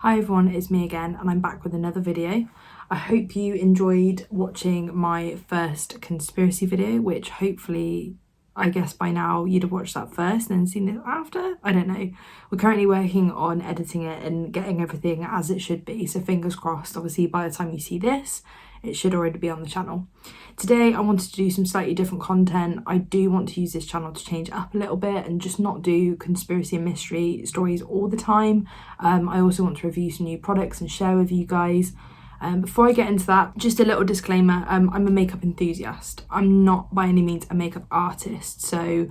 Hi everyone, it's me again and I'm back with another video. I hope you enjoyed watching my first conspiracy video, which hopefully, I guess by now you'd have watched that first and then seen it after. I don't know. We're currently working on editing it and getting everything as it should be, so fingers crossed. Obviously by the time you see this, it should already be on the channel. Today I wanted to do some slightly different content. I do want to use this channel to change it up a little bit and just not do conspiracy and mystery stories all the time. I also want to review some new products and share with you guys. Before I get into that, just a little disclaimer, I'm a makeup enthusiast. I'm not by any means a makeup artist, so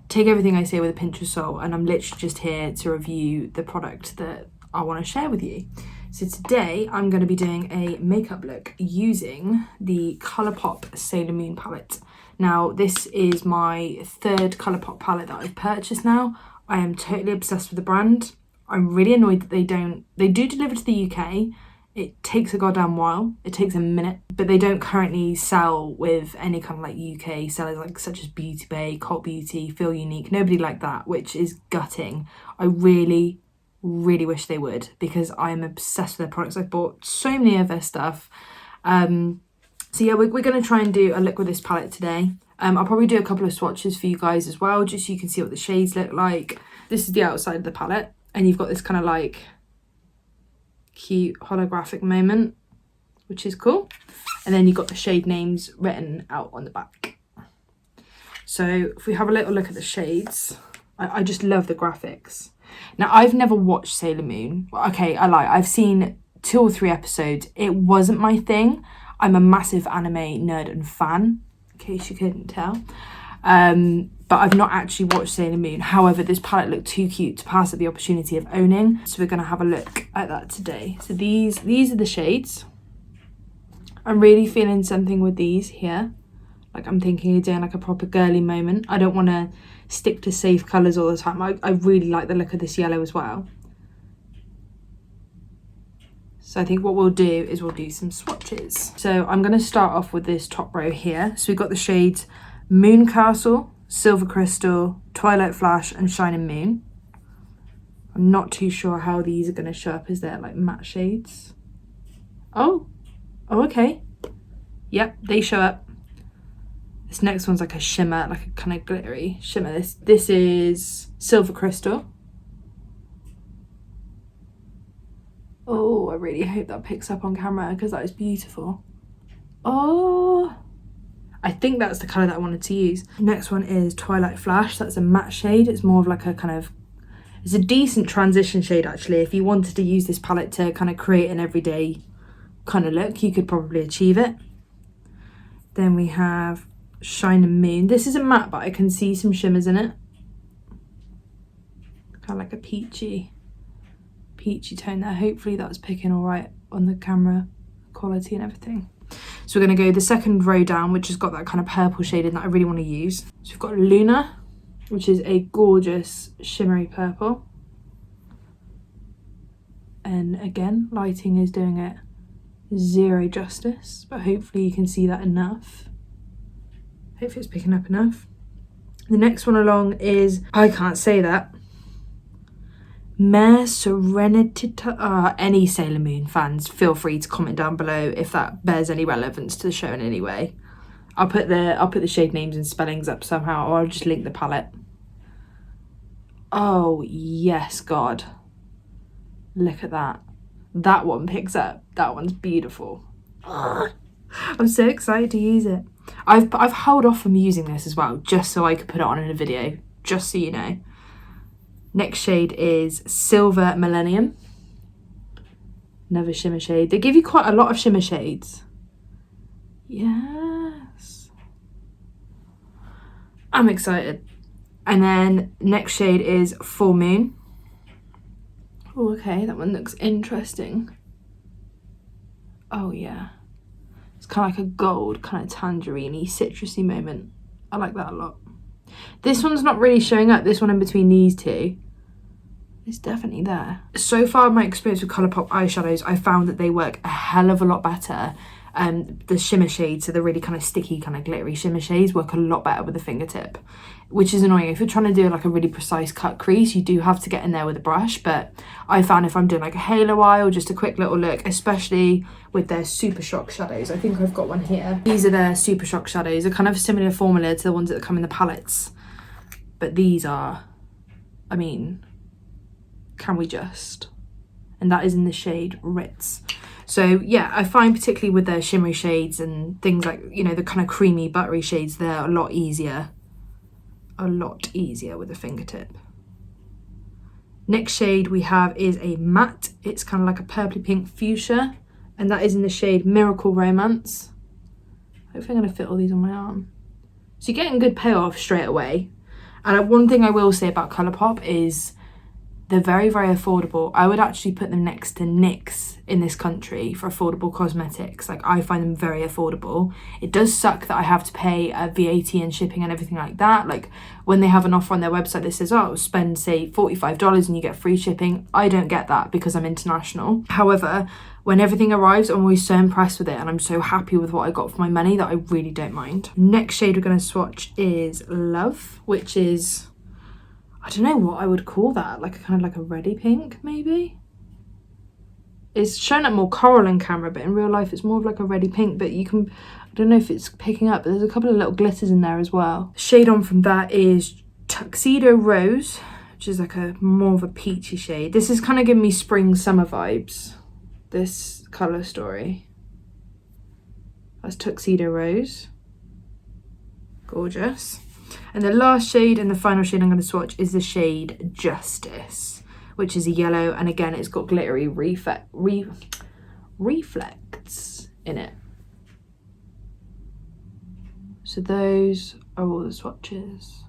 take everything I say with a pinch of salt, and I'm literally just here to review the product that I want to share with you. So today I'm going to be doing a makeup look using the Colourpop Sailor Moon palette. Now this is my third Colourpop palette that I've purchased now. I am totally obsessed with the brand. I'm really annoyed that they do deliver to the UK. It takes a goddamn while. It takes a minute, but they don't currently sell with any kind of like UK sellers like such as Beauty Bay, Cult Beauty, Feel Unique, nobody like that, which is gutting. I really wish they would, because I am obsessed with their products. I've bought so many of their stuff. So yeah, we're going to try and do a look with this palette today. I'll probably do a couple of swatches for you guys as well, just so you can see what the shades look like. This is the outside of the palette, and you've got this kind of like cute holographic moment, which is cool. And then you've got the shade names written out on the back. So if we have a little look at the shades, I just love the graphics. Now, I've never watched Sailor Moon. Okay, I lie. I've seen 2 or 3 episodes. It wasn't my thing. I'm a massive anime nerd and fan, in case you couldn't tell. But I've not actually watched Sailor Moon. However, this palette looked too cute to pass up the opportunity of owning. So we're going to have a look at that today. So these are the shades. I'm really feeling something with these here. Like I'm thinking of doing like a proper girly moment. I don't want to stick to safe colours all the time. I really like the look of this yellow as well. So I think what we'll do is we'll do some swatches. So I'm going to start off with this top row here. So we've got the shades Moon Castle, Silver Crystal, Twilight Flash and Shining Moon. I'm not too sure how these are going to show up as they're like matte shades. Oh, okay. Yep, they show up. This next one's like a shimmer, like a kind of glittery shimmer. This is Silver Crystal. Oh, I really hope that picks up on camera because that is beautiful. Oh, I think that's the colour that I wanted to use. Next one is Twilight Flash. That's a matte shade. It's more of like a kind of, it's a decent transition shade actually. If you wanted to use this palette to kind of create an everyday kind of look, you could probably achieve it. Then we have Shining Moon. This isn't matte, but I can see some shimmers in it. Kind of like a peachy tone there. Hopefully that's picking all right on the camera quality and everything. So we're going to go the second row down, which has got that kind of purple shade in that I really want to use. So we've got Luna, which is a gorgeous shimmery purple. And again, lighting is doing it zero justice, but hopefully you can see that enough. Hopefully it's picking up enough. The next one along is, I can't say that, Mer Serenity. Any Sailor Moon fans, feel free to comment down below if that bears any relevance to the show in any way. I'll put the shade names and spellings up somehow, or I'll just link the palette. Oh yes, God, look at that. That one picks up. That one's beautiful. I'm so excited to use it. I've held off from using this as well, just so I could put it on in a video, just so you know. Next shade is Silver Millennium. Another shimmer shade. They give you quite a lot of shimmer shades. Yes. I'm excited. And then next shade is Full Moon. Oh, okay, that one looks interesting. Oh yeah. It's kind of like a gold, kind of tangerine-y, citrusy moment. I like that a lot. This one's not really showing up. This one in between these two is definitely there. So far, my experience with Colourpop eyeshadows, I found that they work a hell of a lot better the shimmer shades, so the really kind of sticky, kind of glittery shimmer shades, work a lot better with the fingertip, which is annoying. If you're trying to do like a really precise cut crease, you do have to get in there with a brush, but I found if I'm doing like a halo eye or just a quick little look, especially with their Super Shock shadows, I think I've got one here. These are their Super Shock shadows. They're kind of similar formula to the ones that come in the palettes, but these are, I mean, can we just? And that is in the shade Ritz. So yeah, I find particularly with their shimmery shades and things like, you know, the kind of creamy buttery shades, they're a lot easier with a fingertip. Next shade we have is a matte. It's kind of like a purpley pink fuchsia, and that is in the shade Miracle Romance. Hopefully I'm going to fit all these on my arm. So you're getting good payoff straight away. And one thing I will say about Colourpop is they're very, very affordable. I would actually put them next to NYX in this country for affordable cosmetics. Like, I find them very affordable. It does suck that I have to pay VAT and shipping and everything like that. Like, when they have an offer on their website that says, oh, spend, say, $45 and you get free shipping, I don't get that because I'm international. However, when everything arrives, I'm always so impressed with it and I'm so happy with what I got for my money that I really don't mind. Next shade we're going to swatch is Love, which is, I don't know what I would call that, like a kind of like a reddy pink maybe. It's shown up more coral in camera, but in real life it's more of like a reddy pink, but you can, I don't know if it's picking up, but there's a couple of little glitters in there as well. Shade on from that is Tuxedo Rose, which is like a more of a peachy shade. This is kind of giving me spring summer vibes, this colour story. That's Tuxedo Rose. Gorgeous. And the last shade and the final shade I'm going to swatch is the shade Justice, which is a yellow, and again it's got glittery reflects in it. So those are all the swatches.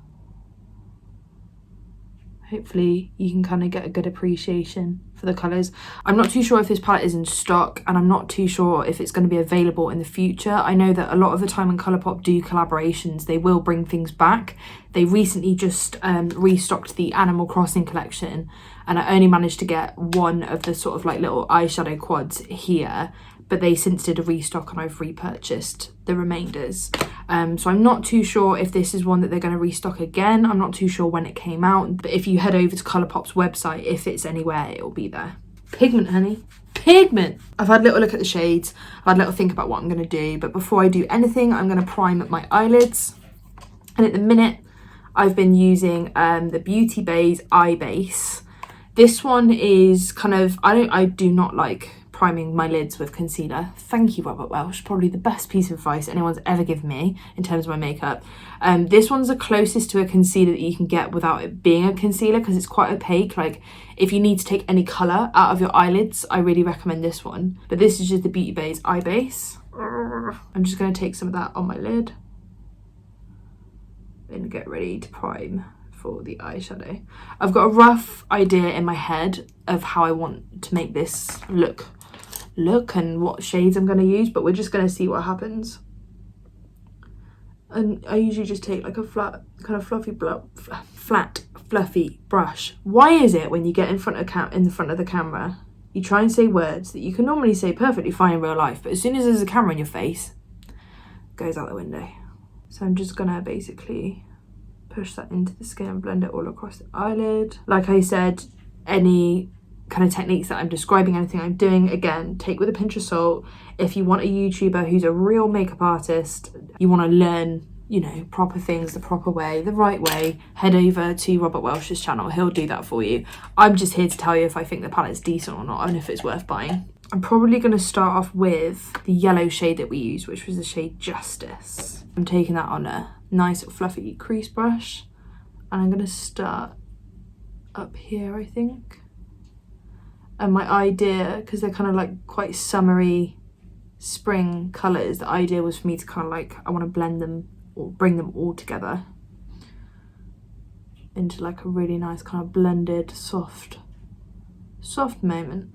Hopefully you can kind of get a good appreciation for the colours. I'm not too sure if this palette is in stock, and I'm not too sure if it's going to be available in the future. I know that a lot of the time when Colourpop do collaborations, they will bring things back. They recently just restocked the Animal Crossing collection, and I only managed to get one of the sort of like little eyeshadow quads here, but they since did a restock and I've repurchased the remainders. So I'm not too sure if this is one that they're going to restock again. I'm not too sure when it came out, but if you head over to Colourpop's website, if it's anywhere, it'll be there. Pigment, honey. Pigment! I've had a little look at the shades. I've had a little think about what I'm going to do, but before I do anything, I'm going to prime my eyelids. And at the minute, I've been using the Beauty Bay's Eye Base. This one is kind of, I do not like priming my lids with concealer. Thank you, Robert Welsh. Probably the best piece of advice anyone's ever given me in terms of my makeup. This one's the closest to a concealer that you can get without it being a concealer, because it's quite opaque. Like, if you need to take any colour out of your eyelids, I really recommend this one. But this is just the Beauty Bay's Eye Base. I'm just going to take some of that on my lid and get ready to prime for the eyeshadow. I've got a rough idea in my head of how I want to make this look and what shades I'm going to use, but we're just going to see what happens. And I usually just take like a flat, kind of fluffy brush. Why is it when you get in front of the camera, you try and say words that you can normally say perfectly fine in real life, but as soon as there's a camera in your face, it goes out the window. So I'm just gonna basically push that into the skin and blend it all across the eyelid. Like I said, any kind of techniques that I'm describing, anything I'm doing, again, take with a pinch of salt. If you want a YouTuber who's a real makeup artist, you want to learn, you know, proper things the proper way, the right way, head over to Robert Welsh's channel. He'll do that for you. I'm just here to tell you if I think the palette's decent or not and if it's worth buying. I'm probably going to start off with the yellow shade that we used, which was the shade Justice. I'm taking that on a nice fluffy crease brush, and I'm going to start up here, I think. And my idea, because they're kind of like quite summery spring colours, the idea was for me to kind of like, I want to blend them or bring them all together into like a really nice kind of blended soft moment.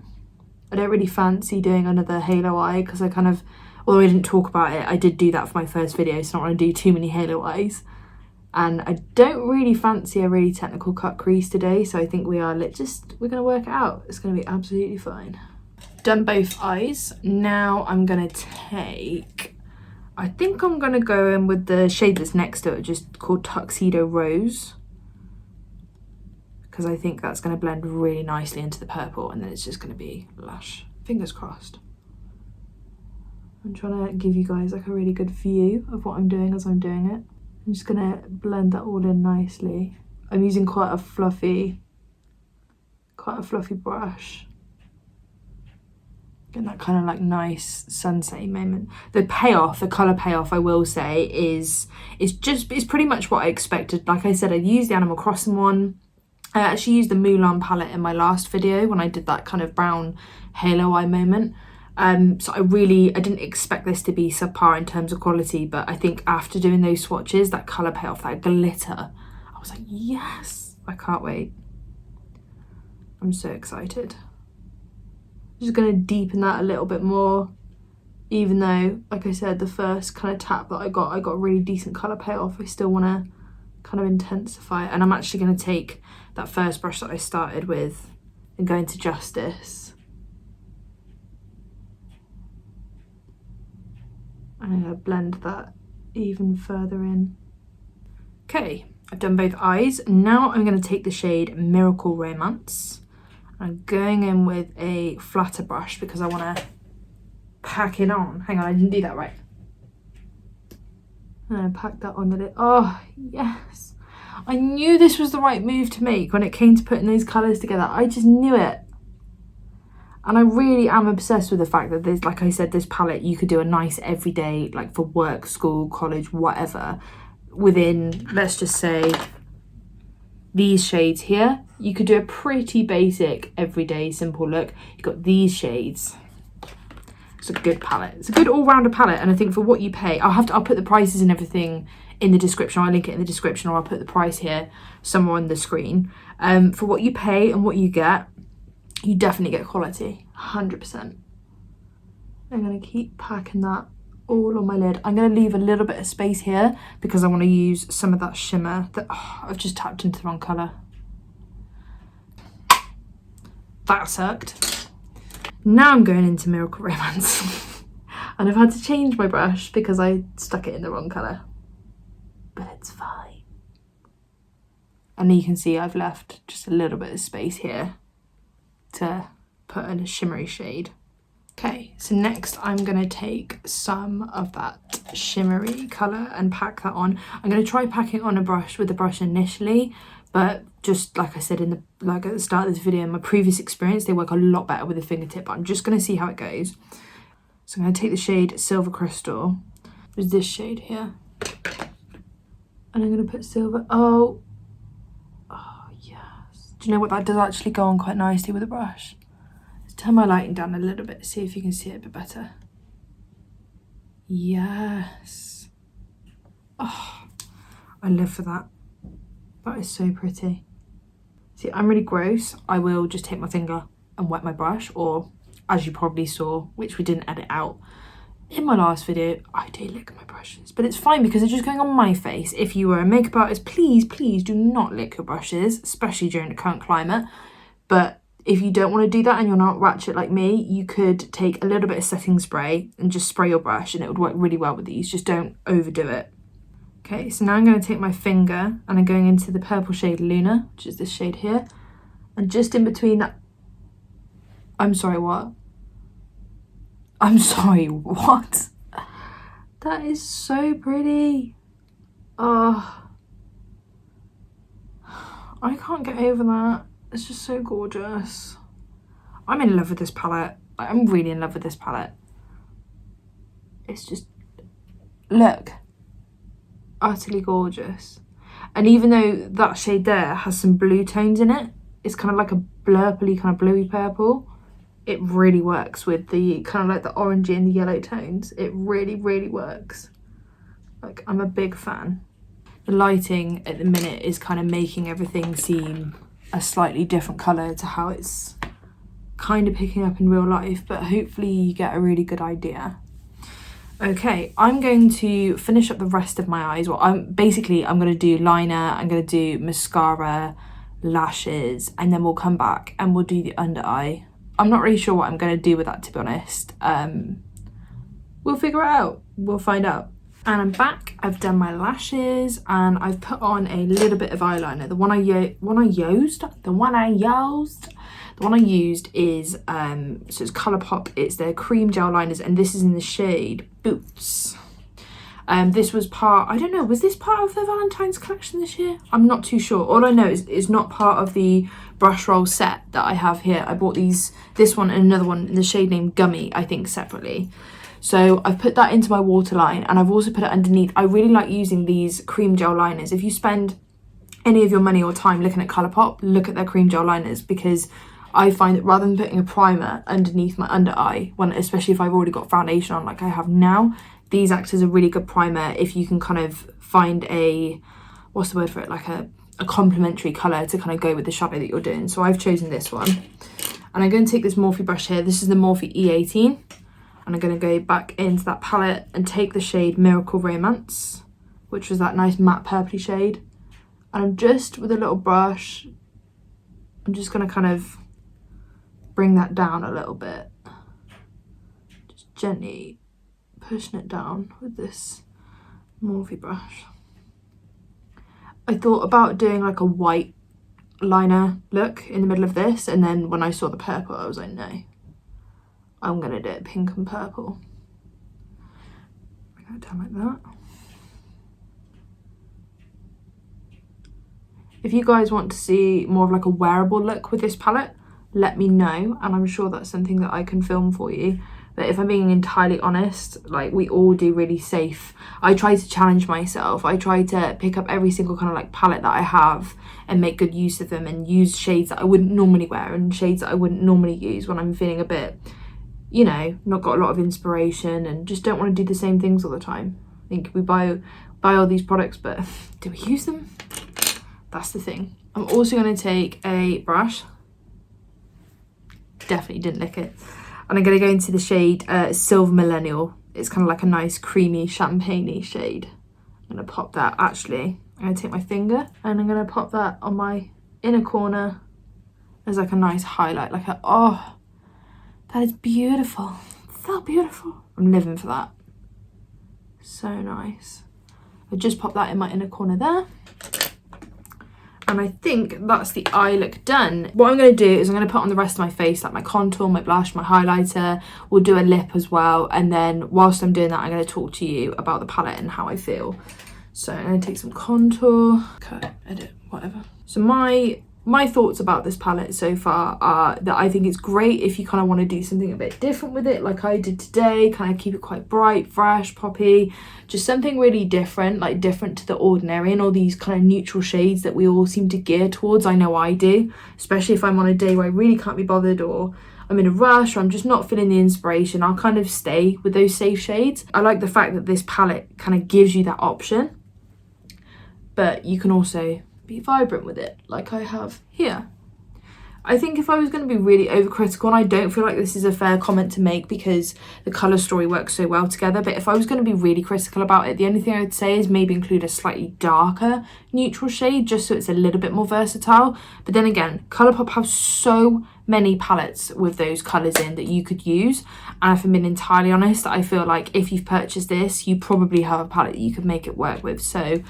I don't really fancy doing another halo eye because I kind of, although I didn't talk about it, I did do that for my first video, so I don't want to do too many halo eyes. And I don't really fancy a really technical cut crease today, so I think we're going to work it out. It's going to be absolutely fine. done both eyes. Now I'm gonna take, I think I'm gonna go in with the shade that's next to it, just called Tuxedo Rose, because I think that's gonna blend really nicely into the purple, and then it's just gonna be lush. Fingers crossed. I'm trying to give you guys like a really good view of what I'm doing as I'm doing it. I'm just gonna blend that all in nicely. I'm using quite a fluffy brush. Getting that kind of like nice sunset moment. The payoff, the colour payoff, I will say, is pretty much what I expected. Like I said, I used the Animal Crossing one. I actually used the Mulan palette in my last video when I did that kind of brown halo eye moment. So I didn't expect this to be subpar in terms of quality, but I think after doing those swatches, that colour payoff, that glitter, I was like, yes, I can't wait. I'm so excited. Just gonna deepen that a little bit more, even though, like I said, the first kind of tap that I got a really decent colour payoff. I still want to kind of intensify it, and I'm actually going to take that first brush that I started with and go into Justice. I'm going to blend that even further in. Okay, I've done both eyes. Now I'm going to take the shade Miracle Romance. I'm going in with a flatter brush because I want to pack it on. Hang on, I didn't do that right. And I packed that on the lid. Oh, yes. I knew this was the right move to make when it came to putting those colours together. I just knew it. And I really am obsessed with the fact that there's, like I said, this palette, you could do a nice everyday, like for work, school, college, whatever, within, let's just say, these shades here. You could do a pretty basic, everyday, simple look. You've got these shades. It's a good palette. It's a good all-rounder palette, and I think for what you pay, I'll put the prices and everything in the description. I'll link it in the description, or I'll put the price here somewhere on the screen. For what you pay and what you get, you definitely get quality, 100%. I'm gonna keep packing that all on my lid. I'm gonna leave a little bit of space here because I want to use some of that shimmer that I've just tapped into the wrong colour. That sucked. Now I'm going into Miracle Romance. And I've had to change my brush because I stuck it in the wrong colour. But it's fine. And you can see I've left just a little bit of space here to put in a shimmery shade. Okay, so next I'm going to take some of that shimmery colour and pack that on. I'm going to try packing it on a brush with the brush initially, but just like I said at the start of this video, in my previous experience, they work a lot better with a fingertip, but I'm just going to see how it goes. So I'm going to take the shade Silver Crystal, which is this shade here, and I'm going to put silver. Oh yes. Do you know what, that does actually go on quite nicely with a brush. Let's turn my lighting down a little bit, see if you can see it a bit better. Yes. Oh, I live for that. That is so pretty. See, I'm really gross. I will just take my finger and wet my brush, or as you probably saw, which we didn't edit out in my last video, I do lick my brushes. But it's fine because they're just going on my face. If you were a makeup artist, please do not lick your brushes, especially during the current climate. But if you don't want to do that and you're not ratchet like me, you could take a little bit of setting spray and just spray your brush, and it would work really well with these. Just don't overdo it. Okay, so now I'm going to take my finger and I'm going into the purple shade Luna, which is this shade here. And just in between that... I'm sorry, what? I'm sorry, what? That is so pretty. Oh. I can't get over that. It's just so gorgeous. I'm in love with this palette. I'm really in love with this palette. It's just... Look. Utterly gorgeous. And even though that shade there has some blue tones in it, it's kind of like a blurply kind of bluey purple, it really works with the kind of like the orangey and the yellow tones. It really works. Like, I'm a big fan. The lighting at the minute is kind of making everything seem a slightly different colour to how it's kind of picking up in real life, but hopefully you get a really good idea. Okay, I'm going to finish up the rest of my eyes. Well, I'm going to do liner, I'm going to do mascara, lashes, and then we'll come back and we'll do the under eye I'm not really sure what I'm going to do with that, to be honest. We'll figure it out. We'll find out. And I'm back. I've done my lashes and I've put on a little bit of eyeliner. The one I used is so it's Colourpop. It's their cream gel liners, and this is in the shade Boots. This was part, I don't know, was this part of the Valentine's collection this year? I'm not too sure. All I know is it's not part of the brush roll set that I have here. I bought this one and another one in the shade name Gummy, I think, separately. So I've put that into my waterline, and I've also put it underneath. I really like using these cream gel liners. If you spend any of your money or time looking at Colourpop, look at their cream gel liners, because I find that rather than putting a primer underneath my under eye, especially if I've already got foundation on like I have now, these act as a really good primer if you can kind of find a, what's the word for it, like a complementary colour to kind of go with the shadow that you're doing. So I've chosen this one, and I'm going to take this Morphe brush here. This is the Morphe E18. And I'm going to go back into that palette and take the shade Miracle Romance, which was that nice matte purpley shade. And I'm just, with a little brush, I'm just going to kind of bring that down a little bit. Just gently pushing it down with this Morphe brush. I thought about doing like a white liner look in the middle of this, and then when I saw the purple, I was like, no. I'm going to do it pink and purple. Bring that down like that. If you guys want to see more of like a wearable look with this palette, let me know, and I'm sure that's something that I can film for you. But if I'm being entirely honest, like, we all do really safe. I try to challenge myself. I try to pick up every single kind of like palette that I have and make good use of them, and use shades that I wouldn't normally wear and shades that I wouldn't normally use when I'm feeling a bit, you know, not got a lot of inspiration and just don't want to do the same things all the time. I think we buy all these products, but do we use them? That's the thing. I'm also going to take a brush. Definitely didn't lick it. And I'm going to go into the shade Silver Millennial. It's kind of like a nice creamy champagne-y shade. I'm going to pop that, actually, I'm going to take my finger and I'm going to pop that on my inner corner as like a nice highlight, like a, oh, that is beautiful. So beautiful. I'm living for that. So nice. I just popped that in my inner corner there. And I think that's the eye look done. What I'm going to do is I'm going to put on the rest of my face, like my contour, my blush, my highlighter. We'll do a lip as well. And then whilst I'm doing that, I'm going to talk to you about the palette and how I feel. So I'm going to take some contour, cut, edit, whatever. So my thoughts about this palette so far are that I think it's great if you kind of want to do something a bit different with it, like I did today, kind of keep it quite bright, fresh, poppy, just something really different, like different to the ordinary, and all these kind of neutral shades that we all seem to gear towards. I know I do, especially if I'm on a day where I really can't be bothered, or I'm in a rush, or I'm just not feeling the inspiration. I'll kind of stay with those safe shades. I like the fact that this palette kind of gives you that option, but you can also be vibrant with it, like I have here. I think if I was going to be really overcritical, and I don't feel like this is a fair comment to make because the colour story works so well together, but if I was going to be really critical about it, the only thing I would say is maybe include a slightly darker neutral shade, just so it's a little bit more versatile. But then again, Colourpop have so many palettes with those colours in that you could use, and if I'm being entirely honest, I feel like if you've purchased this, you probably have a palette that you could make it work with. So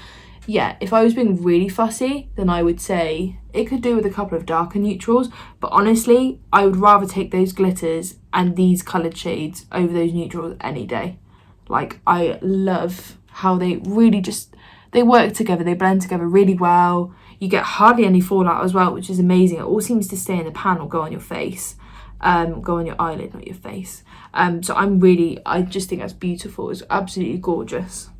yeah, if I was being really fussy, then I would say it could do with a couple of darker neutrals, but honestly, I would rather take those glitters and these coloured shades over those neutrals any day. Like, I love how they really just, they work together, they blend together really well. You get hardly any fallout as well, which is amazing. It all seems to stay in the pan or go on your face, go on your eyelid, not your face. So I just think that's beautiful. It's absolutely gorgeous.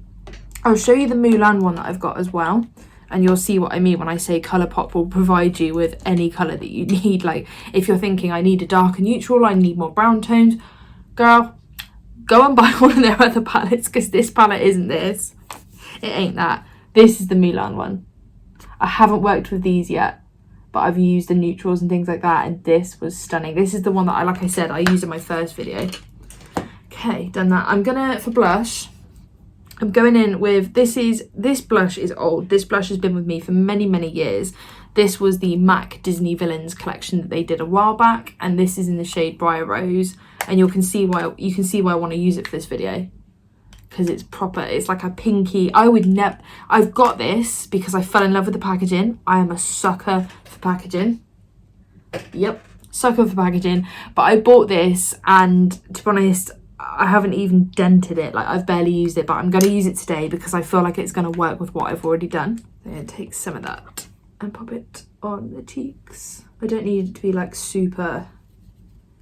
I'll show you the Mulan one that I've got as well, and you'll see what I mean when I say Colourpop will provide you with any colour that you need. Like, if you're thinking I need a darker neutral, I need more brown tones, girl, go and buy one of their other palettes, because this palette isn't this. It ain't that. This is the Mulan one. I haven't worked with these yet, but I've used the neutrals and things like that, and this was stunning. This is the one that like I said, I used in my first video. Okay, done that. I'm gonna, for blush, I'm going in with, this blush is old. This blush has been with me for many, many years. This was the MAC Disney Villains collection that they did a while back, and this is in the shade Briar Rose, and you can see why I want to use it for this video, because it's proper. It's like a pinky. I've got this because I fell in love with the packaging. I am a sucker for packaging. Yep, sucker for packaging. But I bought this, and to be honest, I haven't even dented it. Like, I've barely used it, but I'm going to use it today because I feel like it's going to work with what I've already done. I'm going to take some of that and pop it on the cheeks. I don't need it to be like super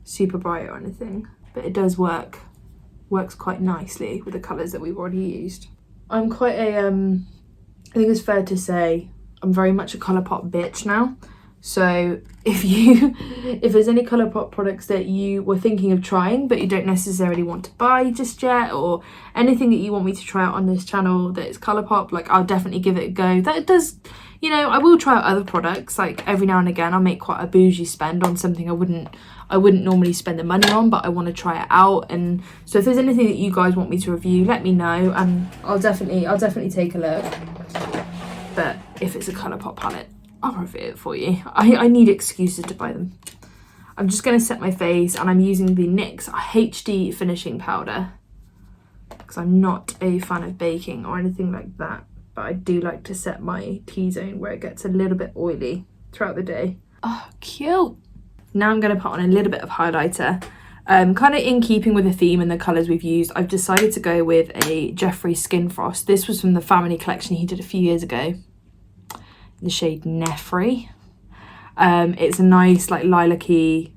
bright or anything, but it does works quite nicely with the colours that we've already used. I'm quite a I think it's fair to say I'm very much a Colourpop bitch now. So if there's any Colourpop products that you were thinking of trying but you don't necessarily want to buy just yet, or anything that you want me to try out on this channel that is Colourpop, like, I'll definitely give it a go. That does, you know, I will try out other products. Like, every now and again I'll make quite a bougie spend on something I wouldn't normally spend the money on, but I want to try it out. And so if there's anything that you guys want me to review, let me know, and I'll definitely take a look. But if it's a Colourpop palette, I'll review it for you. I need excuses to buy them. I'm just going to set my face, and I'm using the NYX HD finishing powder because I'm not a fan of baking or anything like that, but I do like to set my T-zone where it gets a little bit oily throughout the day. Oh, cute. Now I'm going to put on a little bit of highlighter. Kind of in keeping with the theme and the colours we've used, I've decided to go with a Jeffree Skin Frost. This was from the family collection he did a few years ago. The shade Nefri. It's a nice, like, lilac-y,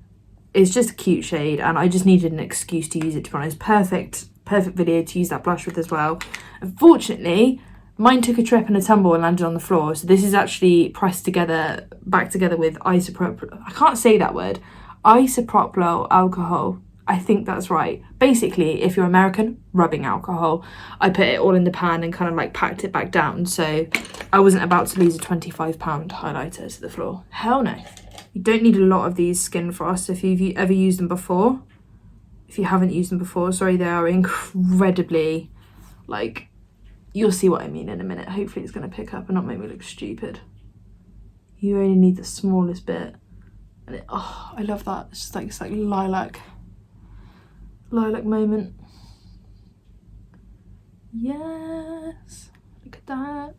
it's just a cute shade, and I just needed an excuse to use it, to be honest. Perfect video to use that blush with as well. Unfortunately, mine took a trip and a tumble and landed on the floor, so this is actually pressed together, back together with isopropyl, I can't say that word, isopropyl alcohol. I think that's right. Basically, if you're American, rubbing alcohol. I put it all in the pan and kind of like packed it back down, so I wasn't about to lose a £25 highlighter to the floor. Hell no. You don't need a lot of these Skin Frosts if you've ever used them before. If you haven't used them before, sorry, they are incredibly, like, you'll see what I mean in a minute. Hopefully it's going to pick up and not make me look stupid. You only need the smallest bit. And oh, I love that. It's like lilac moment. Yes, look at that.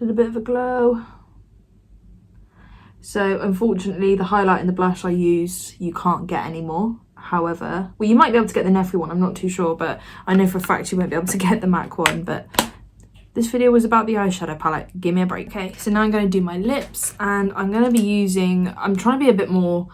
Little bit of a glow. So unfortunately the highlight and the blush I used you can't get anymore. However, well, you might be able to get the Nefri one, I'm not too sure, but I know for a fact you won't be able to get the MAC one. But this video was about the eyeshadow palette, give me a break. Okay, so now I'm going to do my lips, and I'm going to be using, I'm trying to be a bit more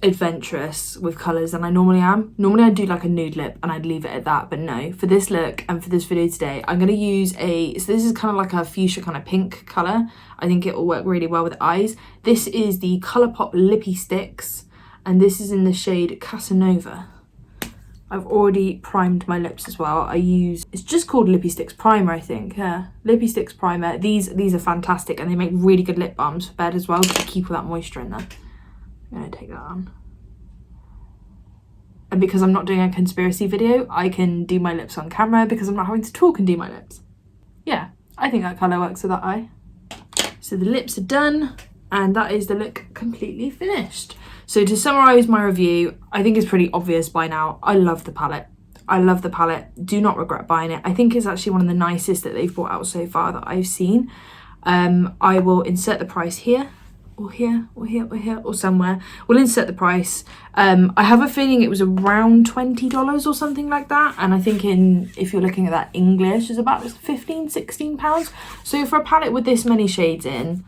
adventurous with colours than I normally am. Normally I'd do like a nude lip and I'd leave it at that, but no, for this look and for this video today I'm going to use so this is kind of like a fuchsia kind of pink colour. I think it will work really well with eyes. This is the Colourpop Lippy Sticks, and this is in the shade Casanova. I've already primed my lips as well. It's just called Lippy Sticks Primer, I think. Yeah, Lippy Sticks Primer. These are fantastic, and they make really good lip balms for bed as well to keep all that moisture in there. I'm going to take that on. And because I'm not doing a conspiracy video, I can do my lips on camera because I'm not having to talk and do my lips. Yeah, I think that colour works with that eye. So the lips are done, and that is the look completely finished. So to summarise my review, I think it's pretty obvious by now. I love the palette. I love the palette. Do not regret buying it. I think it's actually one of the nicest that they've brought out so far that I've seen. I will insert the price here. Or here, or here, or here, or somewhere. We'll insert the price. I have a feeling it was around $20 or something like that. And I think if you're looking at that English, it's about £15–16. So for a palette with this many shades in,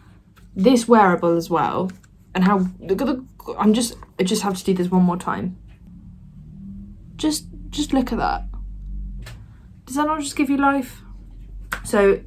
this wearable as well, and how, look at the, I just have to do this one more time. Just look at that. Does that not just give you life? So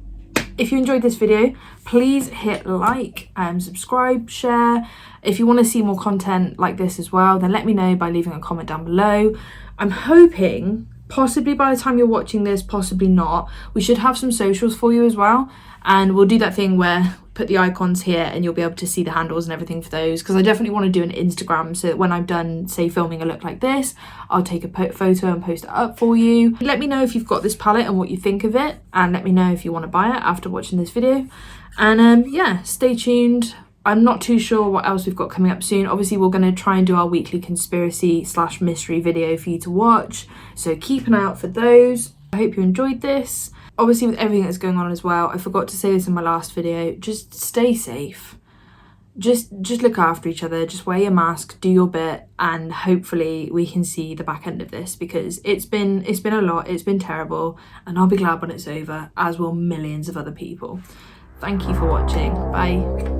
if you enjoyed this video, please hit like and subscribe, share. If you want to see more content like this as well, then let me know by leaving a comment down below. I'm hoping, possibly by the time you're watching this, possibly not, we should have some socials for you as well. And we'll do that thing where put the icons here and you'll be able to see the handles and everything for those, because I definitely want to do an Instagram so that when I'm done, say, filming a look like this, I'll take a photo and post it up for you. Let me know if you've got this palette and what you think of it, and let me know if you want to buy it after watching this video. And yeah, stay tuned. I'm not too sure what else we've got coming up soon. Obviously, we're going to try and do our weekly conspiracy/mystery video for you to watch, so keep an eye out for those. I hope you enjoyed this. Obviously, with everything that's going on as well, I forgot to say this in my last video, just stay safe. Just look after each other, just wear your mask, do your bit, and hopefully we can see the back end of this, because it's been a lot, it's been terrible, and I'll be glad when it's over, as will millions of other people. Thank you for watching. Bye.